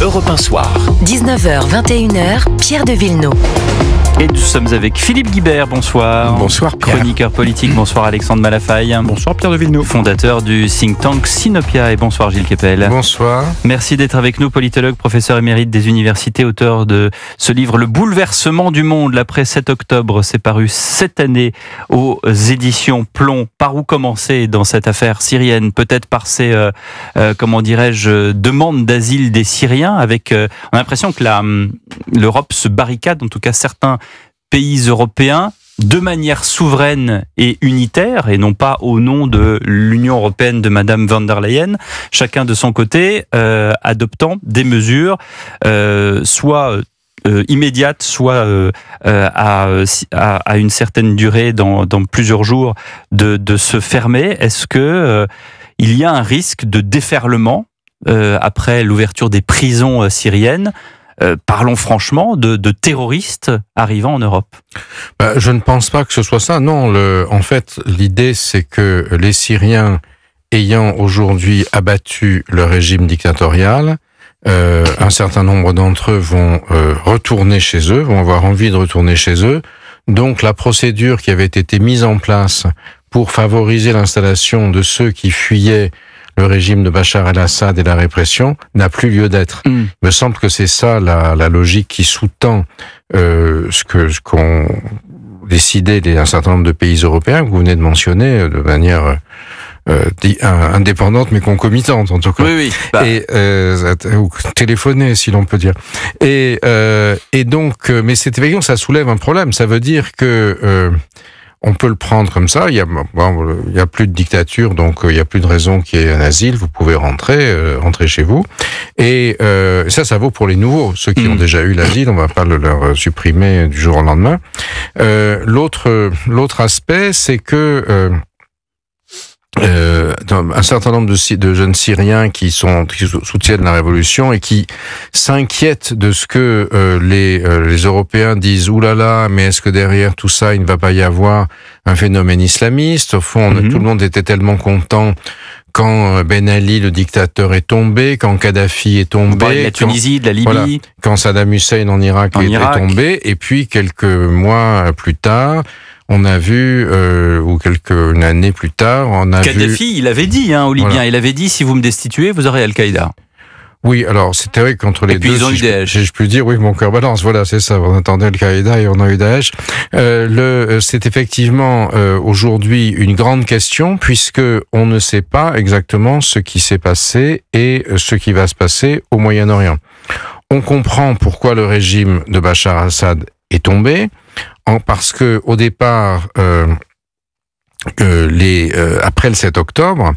Europe 1 Soir. 19h, 21h, Pierre de Villeneuve. Et nous sommes avec Philippe Guibert, bonsoir. Bonsoir Pierre. Chroniqueur politique, bonsoir Alexandre Malafaille. Bonsoir Pierre de Villeneuve. Fondateur du think tank Sinopia, et bonsoir Gilles Kepel. Bonsoir. Merci d'être avec nous, politologue, professeur émérite des universités, auteur de ce livre Le bouleversement du monde, l'après 7 octobre. C'est paru cette année aux éditions Plomb. Par où commencer dans cette affaire syrienne? Peut-être par ces, demandes d'asile des Syriens, avec, on a l'impression que l'Europe se barricade, en tout cas certains pays européens, de manière souveraine et unitaire, et non pas au nom de l'Union européenne de Madame von der Leyen, chacun de son côté, adoptant des mesures, soit immédiates, soit à une certaine durée, dans plusieurs jours, de se fermer. Est-ce que il y a un risque de déferlement après l'ouverture des prisons syriennes? Parlons franchement de terroristes arrivant en Europe. Je ne pense pas que ce soit ça. Non, en fait, l'idée, c'est que les Syriens, ayant aujourd'hui abattu le régime dictatorial, un certain nombre d'entre eux vont retourner chez eux, vont avoir envie de retourner chez eux. Donc, la procédure qui avait été mise en place pour favoriser l'installation de ceux qui fuyaient le régime de Bachar el-Assad et la répression n'a plus lieu d'être. Il me semble que c'est ça la logique qui sous-tend ce qu'ont décidé un certain nombre de pays européens que vous venez de mentionner de manière indépendante mais concomitante en tout cas. Oui. Ou téléphoner si l'on peut dire. Et donc, mais cette évasion, ça soulève un problème. Ça veut dire que on peut le prendre comme ça. Il y a plus de dictature, donc il y a plus de raison qu'il y ait un asile. Vous pouvez rentrer chez vous. Et ça vaut pour les nouveaux, ceux qui ont déjà eu l'asile. On va pas leur supprimer du jour au lendemain. L'autre aspect, c'est que un certain nombre de jeunes Syriens qui soutiennent la révolution et qui s'inquiètent de ce que les Européens disent. Oulala, mais est-ce que derrière tout ça, il ne va pas y avoir un phénomène islamiste? Au fond, tout le monde était tellement content quand Ben Ali, le dictateur, est tombé, quand Kadhafi est tombé, de la Tunisie, de la Libye, quand Saddam Hussein en Irak est tombé, et puis quelques mois plus tard, on a vu, une année plus tard, Kadhafi, il avait dit, aux Libyens, il avait dit, si vous me destituez, vous aurez Al-Qaïda. Oui, alors c'était vrai qu'entre les deux, ils ont eu Daesh. Je peux dire, oui, mon cœur balance. Voilà, c'est ça. On attendait Al-Qaïda et on a eu Daesh. C'est effectivement aujourd'hui une grande question puisque on ne sait pas exactement ce qui s'est passé et ce qui va se passer au Moyen-Orient. On comprend pourquoi le régime de Bachar al-Assad est tombé, parce que au départ, après le 7 octobre,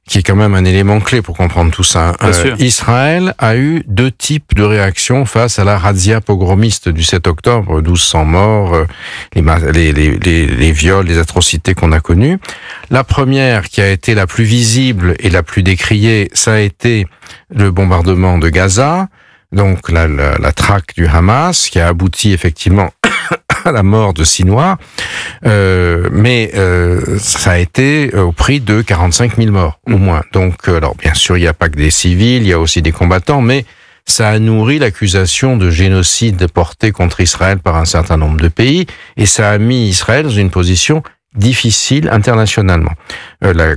qui est quand même un élément clé pour comprendre tout ça, Israël a eu deux types de réactions face à la razzia pogromiste du 7 octobre, 1200 morts, les viols, les atrocités qu'on a connues. La première, qui a été la plus visible et la plus décriée, ça a été le bombardement de Gaza, donc la traque du Hamas, qui a abouti effectivement à la mort de 6 Noirs, mais ça a été au prix de 45 000 morts, au moins. Donc, alors bien sûr, il n'y a pas que des civils, il y a aussi des combattants, mais ça a nourri l'accusation de génocide portée contre Israël par un certain nombre de pays, et ça a mis Israël dans une position difficile internationalement. Le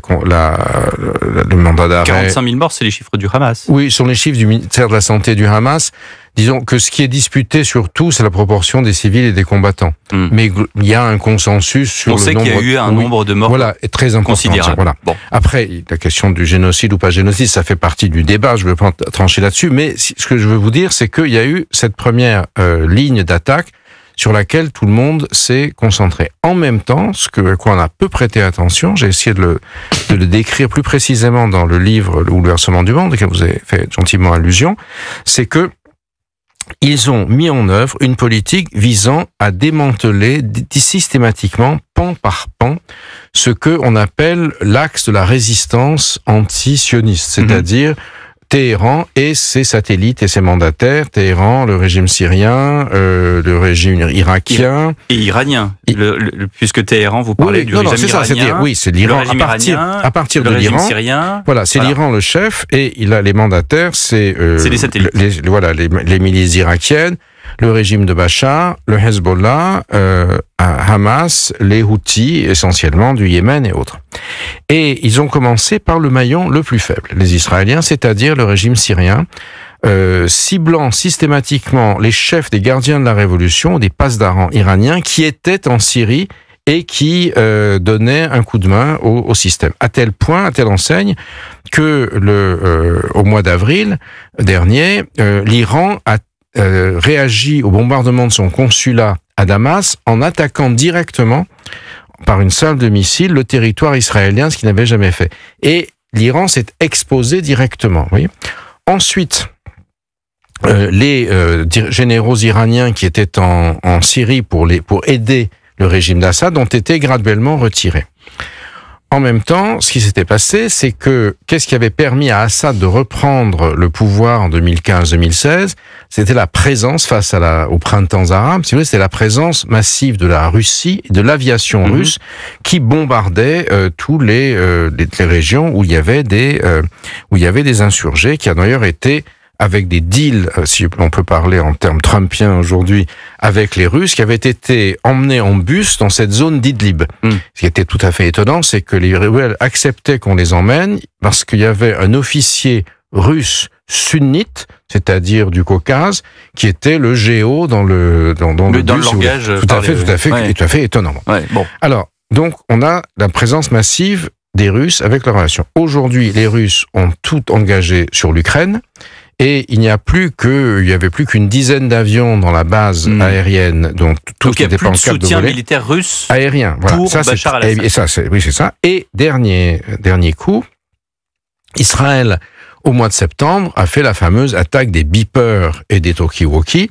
mandat d'arrêt... 45 000 morts, c'est les chiffres du Hamas. Oui, sont les chiffres du ministère de la Santé du Hamas. Disons que ce qui est disputé surtout, c'est la proportion des civils et des combattants. Mais il y a un consensus sur le nombre... On sait qu'il y a eu un nombre de morts très important, considérable. Voilà. Bon. Après, la question du génocide ou pas génocide, ça fait partie du débat, je ne veux pas trancher là-dessus, mais ce que je veux vous dire, c'est qu'il y a eu cette première ligne d'attaque sur laquelle tout le monde s'est concentré. En même temps, à quoi on a peu prêté attention, j'ai essayé de le décrire plus précisément dans le livre « Le bouleversement du monde », auquel vous avez fait gentiment allusion, c'est que ils ont mis en œuvre une politique visant à démanteler systématiquement, pan par pan, ce que on appelle l'axe de la résistance anti-sioniste, c'est-à-dire Téhéran et ses satellites et ses mandataires, Téhéran, le régime syrien, le régime irakien et iranien, puisque Téhéran, vous parlez du régime iranien. C'est l'Iran à partir de l'Iran. Syrien, voilà, c'est l'Iran le chef et il a les mandataires, c'est les satellites. Les milices irakiennes, le régime de Bachar, le Hezbollah, Hamas, les Houthis, essentiellement du Yémen et autres. Et ils ont commencé par le maillon le plus faible, les Israéliens, c'est-à-dire le régime syrien, ciblant systématiquement les chefs des gardiens de la révolution, des pasdarans iraniens qui étaient en Syrie et qui donnaient un coup de main au système. À tel point, à telle enseigne, que au mois d'avril dernier, l'Iran a réagi au bombardement de son consulat à Damas en attaquant directement par une salve de missiles le territoire israélien, ce qu'il n'avait jamais fait. Et l'Iran s'est exposé directement. Vous voyez. Ensuite, les généraux iraniens qui étaient en Syrie pour aider le régime d'Assad ont été graduellement retirés. En même temps, ce qui s'était passé, c'est que qu'est-ce qui avait permis à Assad de reprendre le pouvoir en 2015-2016 ? C'était la présence face au printemps arabe. Si vous voulez, c'était la présence massive de la Russie, de l'aviation russe, qui bombardait tous les régions où il y avait des insurgés, qui a d'ailleurs été avec des deals, si on peut parler en termes trumpiens aujourd'hui, avec les Russes, qui avaient été emmenés en bus dans cette zone d'Idlib. Ce qui était tout à fait étonnant, c'est que les rebelles acceptaient qu'on les emmène parce qu'il y avait un officier russe sunnite, c'est-à-dire du Caucase, qui était le géo dans le bus, langage. Tout à fait étonnant. Ouais, bon. Alors, donc, on a la présence massive des Russes avec leur relation. Aujourd'hui, les Russes ont tout engagé sur l'Ukraine. Et il n'y avait plus qu'une dizaine d'avions dans la base aérienne, donc tout ce qui n'était pas en cap de voler. Donc il y a plus de soutien militaire russe aérien, voilà. pour Bachar al-Assad. Et ça, c'est ça. Et dernier coup, Israël, au mois de septembre, a fait la fameuse attaque des beepers et des talkie-walkie,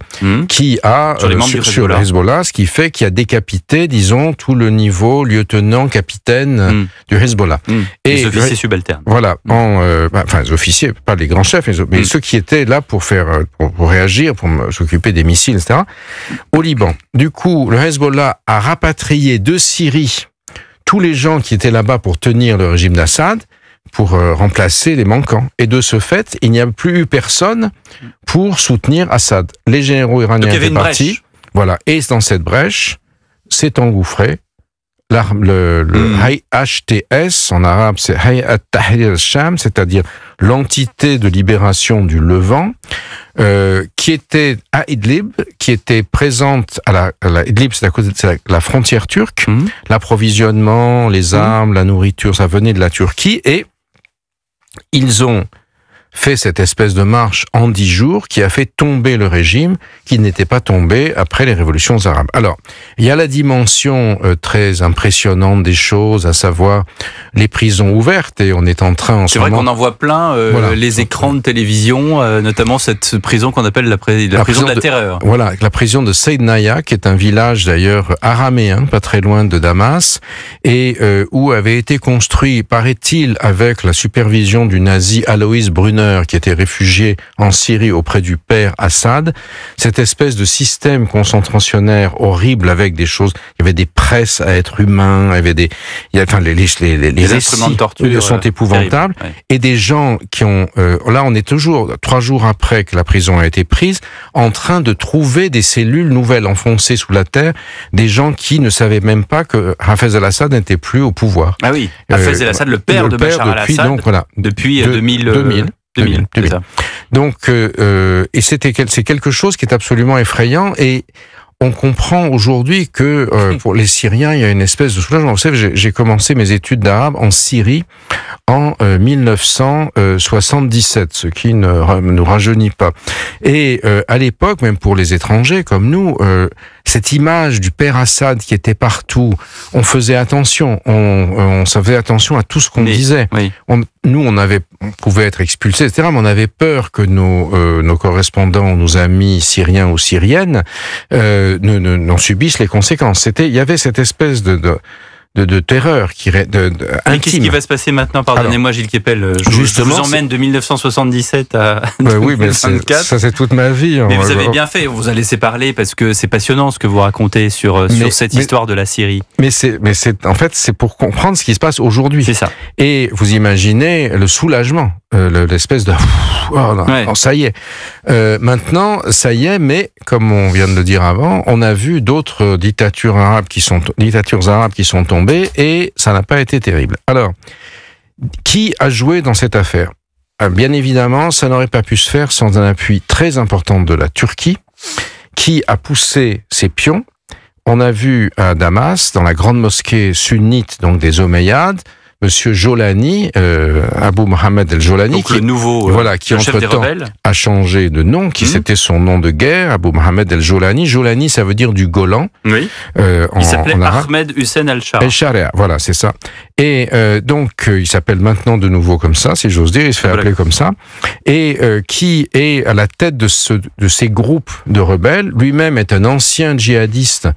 qui a sur le Hezbollah, ce qui fait qu'il a décapité, disons, tout le niveau lieutenant-capitaine du Hezbollah. Et les officiers subalternes. Voilà, les officiers, pas les grands chefs, mais ceux qui étaient là pour réagir, pour s'occuper des missiles, etc. Au Liban. Du coup, le Hezbollah a rapatrié de Syrie tous les gens qui étaient là-bas pour tenir le régime d'Assad, pour remplacer les manquants. Et de ce fait, il n'y a plus eu personne pour soutenir Assad. Les généraux iraniens étaient partis. Voilà. Et dans cette brèche, s'est engouffré le HTS, en arabe c'est Hayat Tahrir al-Sham, c'est-à-dire l'entité de libération du Levant, qui était à Idlib, qui était présente à Idlib, c'est la frontière turque, l'approvisionnement, les armes, la nourriture, ça venait de la Turquie, et ils ont fait cette espèce de marche en 10 jours qui a fait tomber le régime qui n'était pas tombé après les révolutions arabes. Alors, il y a la dimension très impressionnante des choses, à savoir les prisons ouvertes, et on est en train en ce moment... C'est vrai qu'on en voit plein, les écrans de télévision, notamment cette prison qu'on appelle la prison de la terreur. Voilà, la prison de Seydnaya, qui est un village d'ailleurs araméen, pas très loin de Damas, et où avait été construit, paraît-il, avec la supervision du nazi Alois Brunner, qui était réfugié en Syrie auprès du père Assad, cette espèce de système concentrationnaire horrible avec des choses, il y avait des presses à être humains, les instruments de torture sont épouvantables, et des gens qui ont, là on est toujours 3 jours après que la prison a été prise, en train de trouver des cellules nouvelles enfoncées sous la terre, des gens qui ne savaient même pas que Hafez al-Assad n'était plus au pouvoir. Ah oui, Hafez al-Assad, le père de Bachar al-Assad, depuis 2000. Donc, et c'est quelque chose qui est absolument effrayant, et on comprend aujourd'hui que pour les Syriens, il y a une espèce de soulagement. Vous savez, j'ai commencé mes études d'arabe en Syrie en 1977, ce qui ne nous rajeunit pas. Et à l'époque, même pour les étrangers comme nous, cette image du père Assad qui était partout, on faisait attention, on faisait attention à tout ce qu'on disait. Oui. On pouvait être expulsé, etc., mais on avait peur que nos correspondants, nos amis syriens ou syriennes n'en subissent les conséquences. Il y avait cette espèce de de terreur, intime. Qu'est-ce qui va se passer maintenant? Pardonnez-moi, Gilles Kepel. Je vous emmène de 1977 à 2024. Oui, mais ça c'est toute ma vie. Mais vous avez bien fait. On vous a laissé parler parce que c'est passionnant ce que vous racontez sur cette histoire de la Syrie. Mais en fait, c'est pour comprendre ce qui se passe aujourd'hui. C'est ça. Et vous imaginez le soulagement, l'espèce de ça y est. Maintenant, ça y est, mais comme on vient de le dire avant, on a vu d'autres dictatures arabes qui sont tombées et ça n'a pas été terrible. Alors, qui a joué dans cette affaire? Bien évidemment, ça n'aurait pas pu se faire sans un appui très important de la Turquie, qui a poussé ses pions. On a vu à Damas, dans la grande mosquée sunnite, donc des Omeyyades, Monsieur Jolani, Abu Mohamed el-Jolani, le nouveau, qui entre-temps a changé de nom, c'était son nom de guerre, Abu Mohamed el-Jolani. Jolani, ça veut dire du Golan. Oui. Il s'appelait Ahmed Hussein al-Sharia. El-Sharia, voilà, c'est ça. Et donc, il s'appelle maintenant de nouveau comme ça, si j'ose dire, il se fait appeler comme ça. Et qui est à la tête de ces groupes de rebelles, lui-même est un ancien djihadiste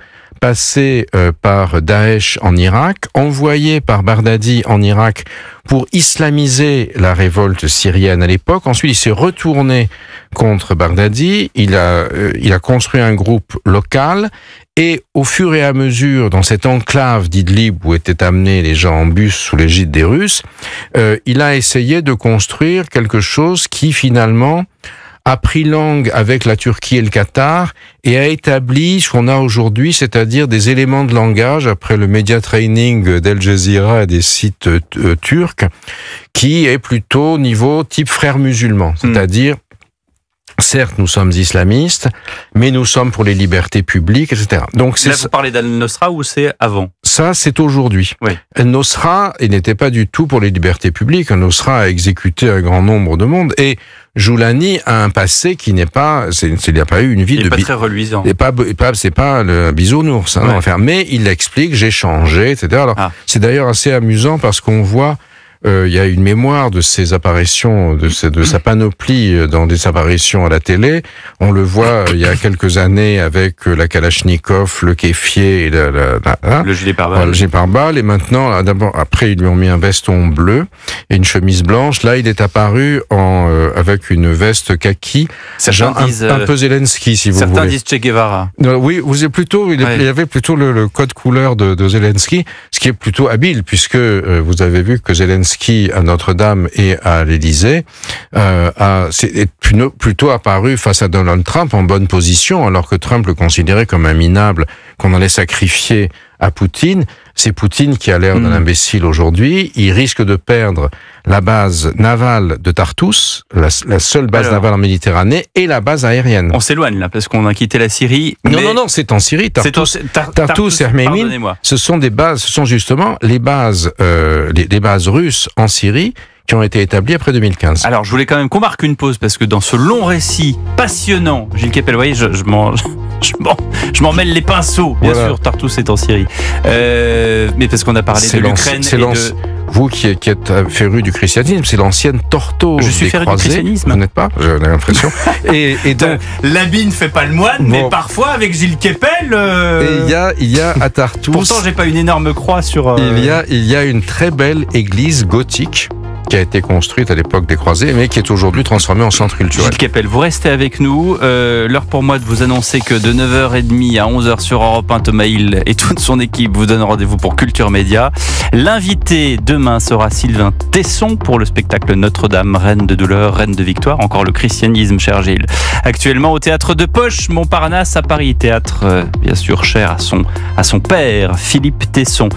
passé par Daesh en Irak, envoyé par Baghdadi en Irak pour islamiser la révolte syrienne à l'époque. Ensuite, il s'est retourné contre Baghdadi. Il a construit un groupe local. Et au fur et à mesure, dans cette enclave d'Idlib où étaient amenés les gens en bus sous l'égide des Russes, il a essayé de construire quelque chose qui finalement a pris langue avec la Turquie et le Qatar et a établi ce qu'on a aujourd'hui, c'est-à-dire des éléments de langage après le media training d'Al Jazeera et des sites turcs, qui est plutôt niveau type frères musulmans, c'est-à-dire certes, nous sommes islamistes, mais nous sommes pour les libertés publiques, etc. Donc, là, vous parlez d'Al-Nosra ou c'est avant? Ça, c'est aujourd'hui. Oui. Al-Nosra, il n'était pas du tout pour les libertés publiques. Al-Nosra a exécuté un grand nombre de monde. Et Jolani a un passé qui n'est pas... il n'y a pas eu une vie de... Il n'est pas très reluisant. C'est pas le bisounours. Mais il explique, j'ai changé, etc. Alors, c'est d'ailleurs assez amusant parce qu'on voit... il y a une mémoire de ses apparitions, de sa panoplie dans des apparitions à la télé. On le voit il y a quelques années avec la Kalachnikov, le kéfier et le gilet pare-balles. Le gilet pare-balles. Et maintenant, après, ils lui ont mis un veston bleu et une chemise blanche. Là, il est apparu avec une veste kaki. Un peu Zelensky, si vous voulez. Certains disent Che Guevara. Oui, il y avait plutôt le code couleur de Zelensky, ce qui est plutôt habile puisque vous avez vu que Zelensky à Notre-Dame et à l'Élysée est plutôt apparu face à Donald Trump en bonne position, alors que Trump le considérait comme un minable qu'on allait sacrifier à Poutine. C'est Poutine qui a l'air d'un imbécile aujourd'hui. Il risque de perdre la base navale de Tartous, la seule base navale en Méditerranée, et la base aérienne. On s'éloigne là, parce qu'on a quitté la Syrie. Non, c'est en Syrie. Tartous et Hermémine, ce sont justement les bases russes en Syrie qui ont été établis après 2015. Alors, je voulais quand même qu'on marque une pause, parce que dans ce long récit passionnant, Gilles Kepel, vous voyez, je m'en mêle les pinceaux, bien sûr, Tartous est en Syrie. Mais parce qu'on a parlé de l'Ukraine et de... Vous qui êtes féru du christianisme, c'est l'ancienne Tortose. Je suis féru du christianisme. Vous n'êtes pas? J'ai l'impression. et donc, l'habit ne fait pas le moine, mais parfois avec Gilles Kepel. Et il y a à Tartous. Pourtant, j'ai pas une énorme croix sur. Il y a une très belle église gothique qui a été construite à l'époque des croisés, mais qui est aujourd'hui transformée en centre culturel. Gilles Kepel, vous restez avec nous. L'heure pour moi de vous annoncer que de 9h30 à 11h sur Europe 1, Thomas Hill et toute son équipe vous donnent rendez-vous pour Culture Média. L'invité demain sera Sylvain Tesson pour le spectacle Notre-Dame, reine de douleur, reine de victoire. Encore le christianisme, cher Gilles. Actuellement au théâtre de Poche, Montparnasse à Paris. Théâtre, bien sûr, cher à son père, Philippe Tesson.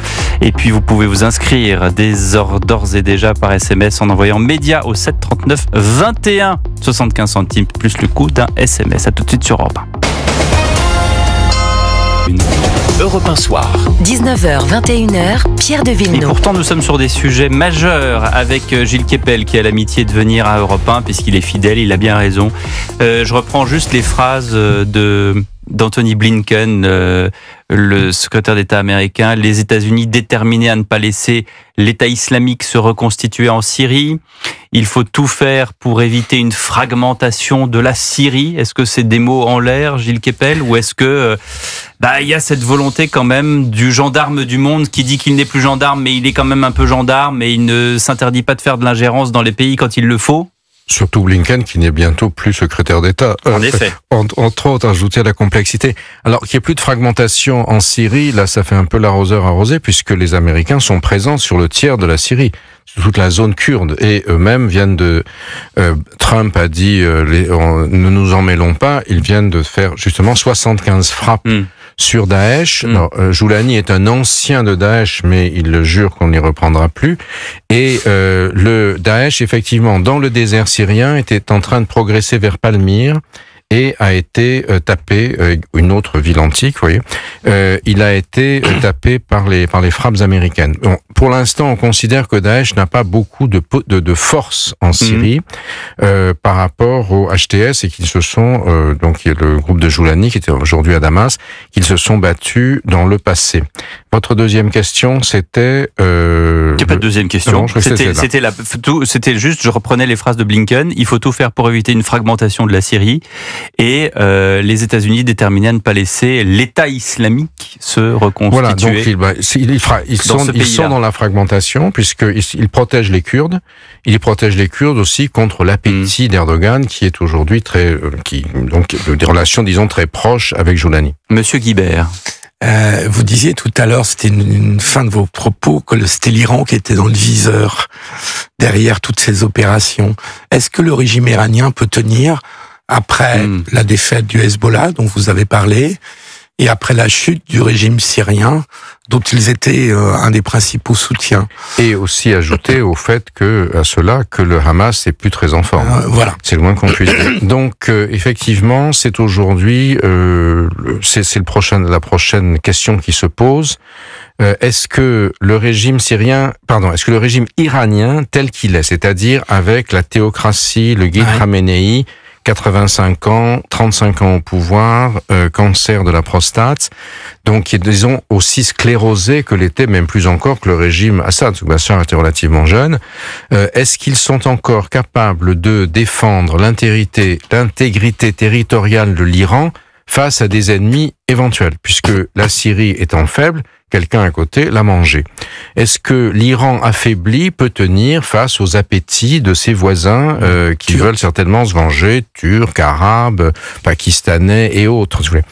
Et puis vous pouvez vous inscrire d'ores et déjà par SMS en envoyant média au 7 39 21 75 centimes plus le coût d'un SMS. À tout de suite sur Europe 1. Europe 1 Soir. 19h, 21h, Pierre de Villeneuve. Et pourtant, nous sommes sur des sujets majeurs avec Gilles Kepel qui a l'amitié de venir à Europe 1 puisqu'il est fidèle, il a bien raison. Je reprends juste les phrases de d'Anthony Blinken, le secrétaire d'État américain, les États-Unis déterminés à ne pas laisser l'État islamique se reconstituer en Syrie. Il faut tout faire pour éviter une fragmentation de la Syrie. Est-ce que c'est des mots en l'air, Gilles Kepel, ou est-ce que il y a cette volonté quand même du gendarme du monde qui dit qu'il n'est plus gendarme, mais il est quand même un peu gendarme et il ne s'interdit pas de faire de l'ingérence dans les pays quand il le faut? Surtout Blinken, qui n'est bientôt plus secrétaire d'État. En effet. Entre autres, ajouter à la complexité. Alors, qu'il n'y ait plus de fragmentation en Syrie, là, ça fait un peu l'arroseur arrosé, puisque les Américains sont présents sur le tiers de la Syrie, sur toute la zone kurde, et eux-mêmes viennent de... Trump a dit, ne nous en mêlons pas, ils viennent de faire justement 75 frappes sur Daesh. Alors, Joulani est un ancien de Daesh, mais il le jure qu'on n'y reprendra plus. Et le Daesh, effectivement, dans le désert syrien, était en train de progresser vers Palmyre et a été tapé, une autre ville antique, vous voyez, il a été tapé par les frappes américaines. Bon, pour l'instant, on considère que Daesh n'a pas beaucoup de force en Syrie par rapport au HTS et qu'ils se sont, donc il y a le groupe de Joulani qui était aujourd'hui à Damas, qu'ils se sont battus dans le passé. Votre deuxième question, c'était... Il n'y a pas de deuxième question. C'était juste, je reprenais les phrases de Blinken, il faut tout faire pour éviter une fragmentation de la Syrie et les États-Unis déterminés à ne pas laisser l'État islamique se reconstituer. Voilà, donc ils sont dans la fragmentation puisqu'ils protègent les Kurdes. Ils protègent les Kurdes aussi contre l'appétit d'Erdogan qui est aujourd'hui donc des relations, disons, très proches avec Joulani. Monsieur Guibert. Vous disiez tout à l'heure, c'était une fin de vos propos, que c'était l'Iran qui était dans le viseur derrière toutes ces opérations. Est-ce que le régime iranien peut tenir après la défaite du Hezbollah dont vous avez parlé et après la chute du régime syrien dont ils étaient un des principaux soutiens? Et aussi ajouter au fait à cela que le Hamas est plus très en forme. Voilà. C'est le moins qu'on puisse dire. Donc effectivement, c'est aujourd'hui c'est la prochaine question qui se pose. Est-ce que le régime iranien tel qu'il est, c'est-à-dire avec la théocratie, le guide Khamenei, 85 ans, 35 ans au pouvoir, cancer de la prostate, donc qui est, disons, aussi sclérosé que l'était, même plus encore que le régime Assad, parce que Bachar était relativement jeune. Est-ce qu'ils sont encore capables de défendre l'intégrité territoriale de l'Iran face à des ennemis éventuels, puisque la Syrie étant faible, quelqu'un à côté l'a mangé. Est-ce que l'Iran affaibli peut tenir face aux appétits de ses voisins qui veulent certainement se venger, turcs, arabes, pakistanais et autres, si vous voulez.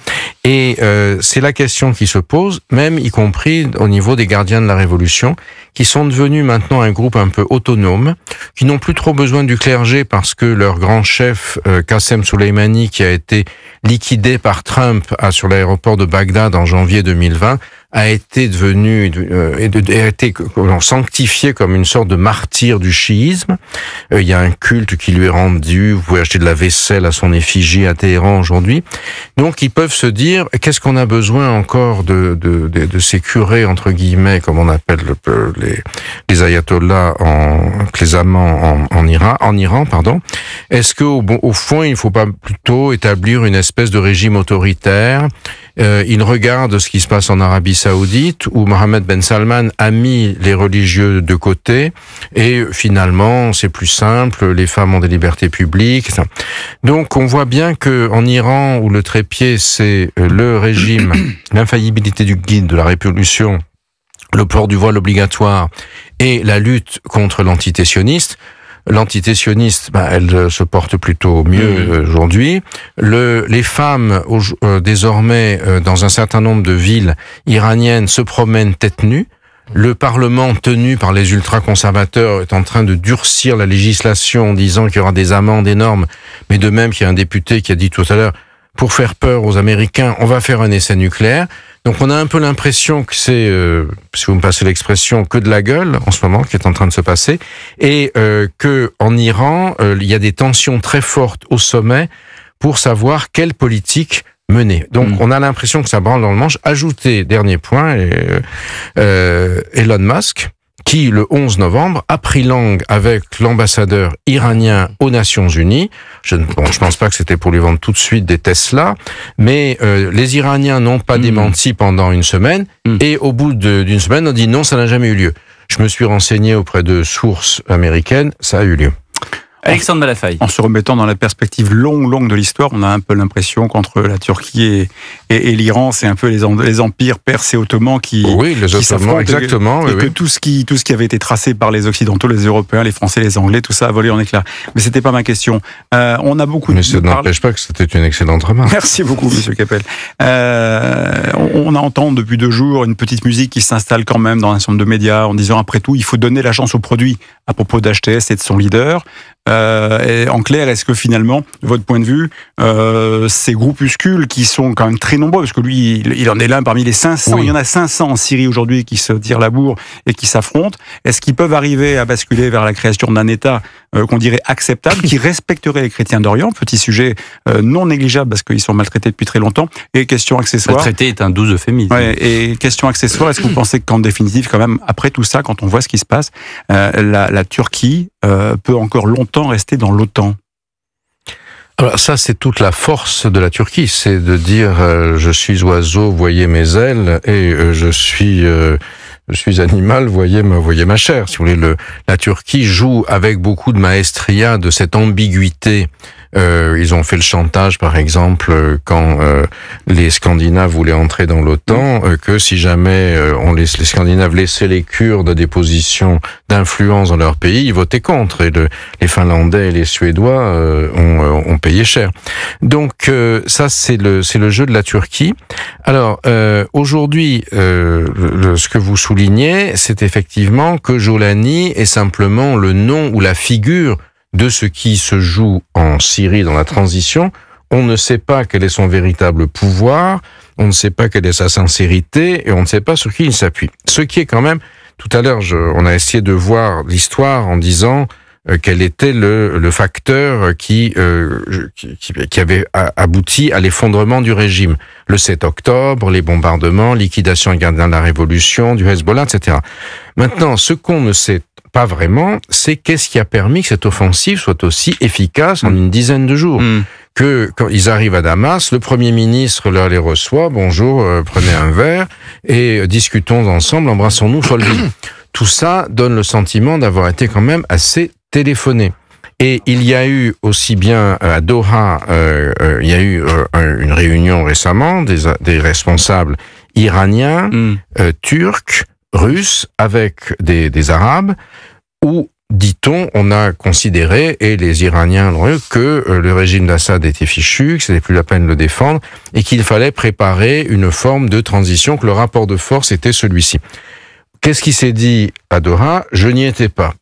Et c'est la question qui se pose, même y compris au niveau des gardiens de la Révolution, qui sont devenus maintenant un groupe un peu autonome, qui n'ont plus trop besoin du clergé parce que leur grand chef, Qassem Soleimani, qui a été liquidé par Trump sur l'aéroport de Bagdad en janvier 2020, a été sanctifié comme une sorte de martyr du chiisme. Il y a un culte qui lui est rendu. Vous pouvez acheter de la vaisselle à son effigie à Téhéran aujourd'hui. Donc, ils peuvent se dire, qu'est-ce qu'on a besoin encore de ces curés, entre guillemets, comme on appelle les ayatollahs, les amants en Iran, pardon. Est-ce que, au fond, il ne faut pas plutôt établir une espèce de régime autoritaire? Il regarde ce qui se passe en Arabie Saoudite, où Mohammed Ben Salman a mis les religieux de côté, et finalement, c'est plus simple, les femmes ont des libertés publiques. Donc, on voit bien que en Iran, où le trépied, c'est le régime, l'infaillibilité du guide de la révolution, le port du voile obligatoire et la lutte contre l'entité sioniste, elle se porte plutôt mieux aujourd'hui. Les femmes, désormais, dans un certain nombre de villes iraniennes, se promènent tête nue. Le Parlement, tenu par les ultra-conservateurs, est en train de durcir la législation en disant qu'il y aura des amendes énormes. Mais de même qu'il y a un député qui a dit tout à l'heure, pour faire peur aux Américains, on va faire un essai nucléaire. Donc on a un peu l'impression que c'est, si vous me passez l'expression, que de la gueule en ce moment qui est en train de se passer, et que en Iran, il y a des tensions très fortes au sommet pour savoir quelle politique mener. Donc on a l'impression que ça branle dans le manche. Ajoutez, dernier point, Elon Musk, qui, le 11 novembre, a pris langue avec l'ambassadeur iranien aux Nations Unies. Je pense pas que c'était pour lui vendre tout de suite des Tesla, mais les Iraniens n'ont pas démenti pendant une semaine, et au bout d'une semaine, on dit non, ça n'a jamais eu lieu. Je me suis renseigné auprès de sources américaines, ça a eu lieu. Alexandre Malafaille. En se remettant dans la perspective longue de l'histoire, on a un peu l'impression qu'entre la Turquie et l'Iran, c'est un peu les empires perses et ottomans qui s'affrontent, exactement, et que tout ce qui avait été tracé par les Occidentaux, les Européens, les Français, les Anglais, tout ça a volé en éclats. Mais c'était pas ma question. On a beaucoup. Mais ça n'empêche pas que c'était une excellente remarque. Merci beaucoup, Monsieur Capel. On entend depuis 2 jours une petite musique qui s'installe quand même dans un certain nombre de médias en disant après tout, il faut donner la chance au produit à propos d'HTS et de son leader. Et en clair, est-ce que finalement, de votre point de vue, ces groupuscules qui sont quand même très nombreux, parce que lui, il en est l'un parmi les 500, il y en a 500 en Syrie aujourd'hui qui se tirent la bourre et qui s'affrontent, est-ce qu'ils peuvent arriver à basculer vers la création d'un État qu'on dirait acceptable, qui respecterait les chrétiens d'Orient, petit sujet non négligeable parce qu'ils sont maltraités depuis très longtemps, et question accessoire... Maltraité est un doux euphémisme. Ouais, et question accessoire, est-ce que vous pensez qu'en définitive, quand même, après tout ça, quand on voit ce qui se passe, la Turquie peut encore longtemps rester dans l'OTAN? Alors ça, c'est toute la force de la Turquie, c'est de dire je suis oiseau, voyez mes ailes, et je suis animal, voyez ma chair. Si vous voulez, la Turquie joue avec beaucoup de maestria de cette ambiguïté. Ils ont fait le chantage, par exemple, quand les Scandinaves voulaient entrer dans l'OTAN, que si jamais les Scandinaves laissaient les Kurdes des positions d'influence dans leur pays, ils votaient contre. Et les Finlandais et les Suédois ont payé cher. Donc ça, c'est le jeu de la Turquie. Alors aujourd'hui, ce que vous soulignez, c'est effectivement que Jolani est simplement le nom ou la figure de ce qui se joue en Syrie dans la transition. On ne sait pas quel est son véritable pouvoir, on ne sait pas quelle est sa sincérité, et on ne sait pas sur qui il s'appuie. Ce qui est quand même, tout à l'heure, on a essayé de voir l'histoire en disant quel était le facteur qui avait abouti à l'effondrement du régime. Le 7 octobre, les bombardements, liquidation des gardiens de la Révolution, du Hezbollah, etc. Maintenant, ce qu'on ne sait pas vraiment, c'est qu'est-ce qui a permis que cette offensive soit aussi efficace en une dizaine de jours. Que quand ils arrivent à Damas, le Premier ministre les reçoit, bonjour, prenez un verre et discutons ensemble, embrassons-nous, folle vie. Tout ça donne le sentiment d'avoir été quand même assez téléphoné. Et il y a eu aussi bien à Doha, il y a eu une réunion récemment des responsables iraniens, turcs, russes, avec des Arabes, où, dit-on, on a considéré, et les Iraniens l'ont eu, que le régime d'Assad était fichu, que c'était plus la peine de le défendre, et qu'il fallait préparer une forme de transition, que le rapport de force était celui-ci. Qu'est-ce qui s'est dit à Doha? Je n'y étais pas.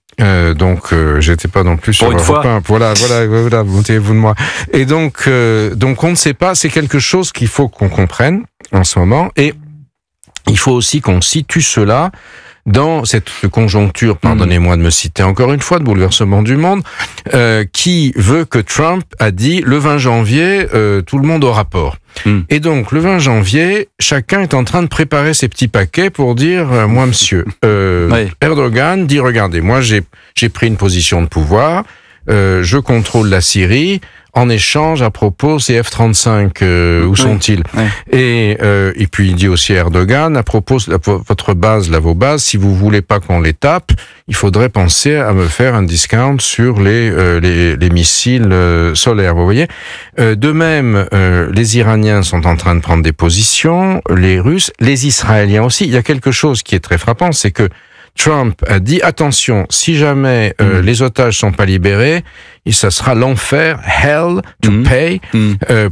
Donc j'étais pas non plus sur Europe 1. Voilà, montez-vous de moi. Et donc on ne sait pas, c'est quelque chose qu'il faut qu'on comprenne en ce moment, et il faut aussi qu'on situe cela dans cette conjoncture, pardonnez-moi de me citer encore une fois, de bouleversement du monde, qui veut que Trump a dit le 20 janvier, tout le monde au rapport. Et donc, le 20 janvier, chacun est en train de préparer ses petits paquets pour dire, moi, monsieur, Erdogan dit, regardez, moi, j'ai pris une position de pouvoir, je contrôle la Syrie. En échange, à propos, ces F-35, où sont-ils? Et puis il dit aussi à Erdogan, à propos de votre base, vos bases, si vous voulez pas qu'on les tape, il faudrait penser à me faire un discount sur les missiles solaires. Vous voyez. De même, les Iraniens sont en train de prendre des positions, les Russes, les Israéliens aussi. Il y a quelque chose qui est très frappant, c'est que Trump a dit, attention, si jamais les otages sont pas libérés, ça sera l'enfer, hell to pay,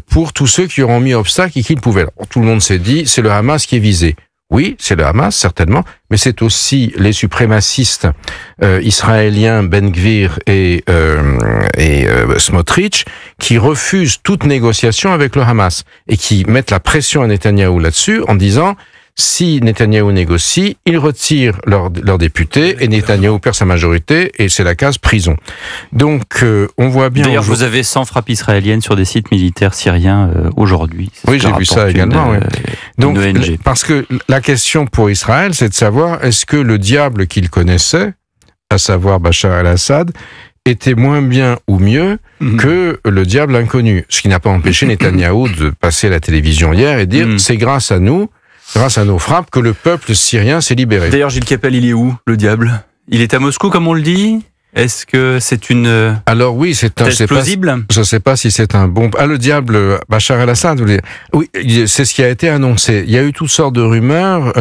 pour tous ceux qui auront mis obstacle et qui le pouvaient. Alors, tout le monde s'est dit, c'est le Hamas qui est visé. Oui, c'est le Hamas, certainement, mais c'est aussi les suprémacistes israéliens, Ben Gvir et Smotrich, qui refusent toute négociation avec le Hamas et qui mettent la pression à Netanyahou là-dessus en disant, Si Netanyahou négocie, ils retirent leurs députés et Netanyahou perd sa majorité et c'est la case prison. Donc, on voit bien... D'ailleurs, vous avez 100 frappes israéliennes sur des sites militaires syriens aujourd'hui. Oui, j'ai vu ça également. Oui. Donc, parce que la question pour Israël, c'est de savoir est-ce que le diable qu'il connaissait, à savoir Bachar el-Assad, était moins bien ou mieux que le diable inconnu. Ce qui n'a pas empêché Netanyahou de passer à la télévision hier et dire c'est grâce à nous, grâce à nos frappes, que le peuple syrien s'est libéré. D'ailleurs, Gilles Kepel, il est où, le diable? Il est à Moscou, comme on le dit? Est-ce que c'est une... Alors oui, c'est un... plausible? Je ne sais pas si c'est un bon... Ah, le diable, Bachar el-Assad, oui, c'est ce qui a été annoncé. Il y a eu toutes sortes de rumeurs.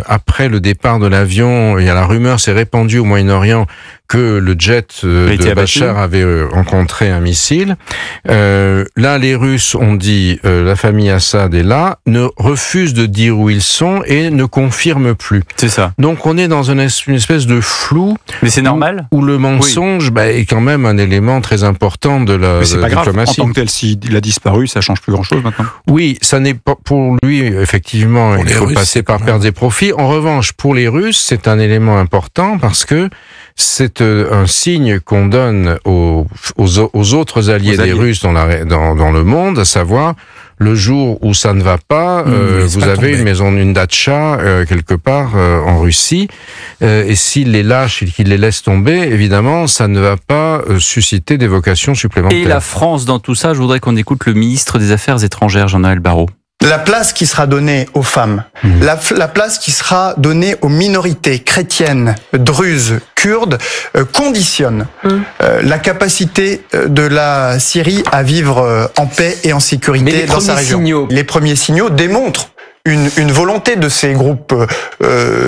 Après le départ de l'avion, la rumeur s'est répandue au Moyen-Orient que le jet de Bachar avait rencontré un missile. Là, les Russes ont dit, la famille Assad est là, ne refuse de dire où ils sont et ne confirme plus. C'est ça. Donc on est dans une espèce de flou. Mais c'est normal. Où le mensonge est quand même un élément très important de la c'est pas diplomatie. Grave. En tant que tel, s'il a disparu, ça change plus grand-chose maintenant. Oui, ça n'est pas pour lui, effectivement, il faut passer par perdre des profits. En revanche, pour les Russes, c'est un élément important parce que c'est un signe qu'on donne aux autres alliés des Russes dans le monde, à savoir le jour où ça ne va pas, vous avez une maison, une datcha quelque part en Russie, et s'il les lâche et qu'il les laisse tomber, évidemment, ça ne va pas susciter des vocations supplémentaires. Et la France dans tout ça, je voudrais qu'on écoute le ministre des Affaires étrangères, Jean-Noël Barrot. La place qui sera donnée aux femmes, la place qui sera donnée aux minorités chrétiennes, druzes, kurdes, conditionne la capacité de la Syrie à vivre en paix et en sécurité dans sa région. Les premiers signaux démontrent une volonté de ces groupes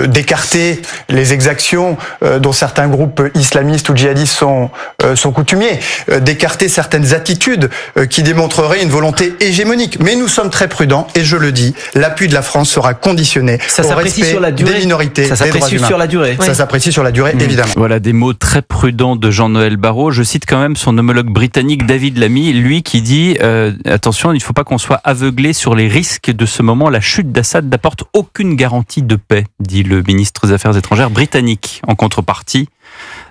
d'écarter les exactions dont certains groupes islamistes ou djihadistes sont coutumiers, d'écarter certaines attitudes qui démontreraient une volonté hégémonique. Mais nous sommes très prudents et je le dis, l'appui de la France sera conditionné au respect des minorités, ça s'apprécie sur la durée. Ça s'apprécie sur la durée, évidemment. Voilà des mots très prudents de Jean-Noël Barrot. Je cite quand même son homologue britannique David Lammy, lui qui dit attention, il ne faut pas qu'on soit aveuglé sur les risques de ce moment. La chute d'Assad n'apporte aucune garantie de paix, dit le ministre des Affaires étrangères britannique, en contrepartie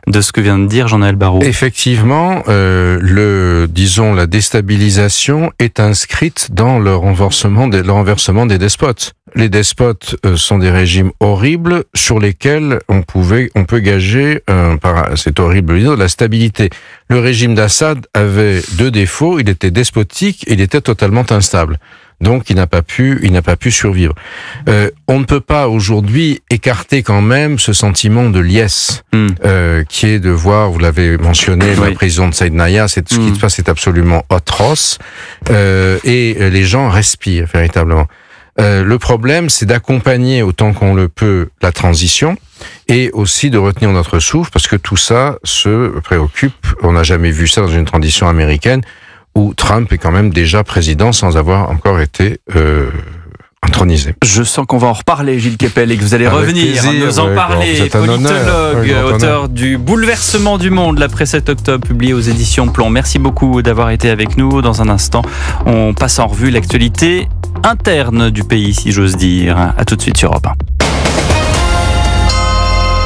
de ce que vient de dire Jean-Noël Barrot. Effectivement, la déstabilisation est inscrite dans le renversement des despotes. Les despotes sont des régimes horribles sur lesquels on peut gager, c'est horrible de dire, de la stabilité. Le régime d'Assad avait deux défauts, il était despotique et il était totalement instable. Donc, il n'a pas pu survivre. On ne peut pas aujourd'hui écarter quand même ce sentiment de liesse, qui est de voir, vous l'avez mentionné, la prison de Saïd Naya, ce qui se passe est absolument atroce, et les gens respirent véritablement. Le problème, c'est d'accompagner autant qu'on le peut la transition et aussi de retenir notre souffle parce que tout ça se préoccupe. On n'a jamais vu ça dans une transition américaine où Trump est quand même déjà président sans avoir encore été intronisé. Je sens qu'on va en reparler, Gilles Kepel, et que vous allez revenir nous en parler. Politologue, auteur du Bouleversement du monde, l'après 7 octobre, publié aux éditions Plomb. Merci beaucoup d'avoir été avec nous. Dans un instant, on passe en revue l'actualité interne du pays, si j'ose dire. À tout de suite sur Europe 1.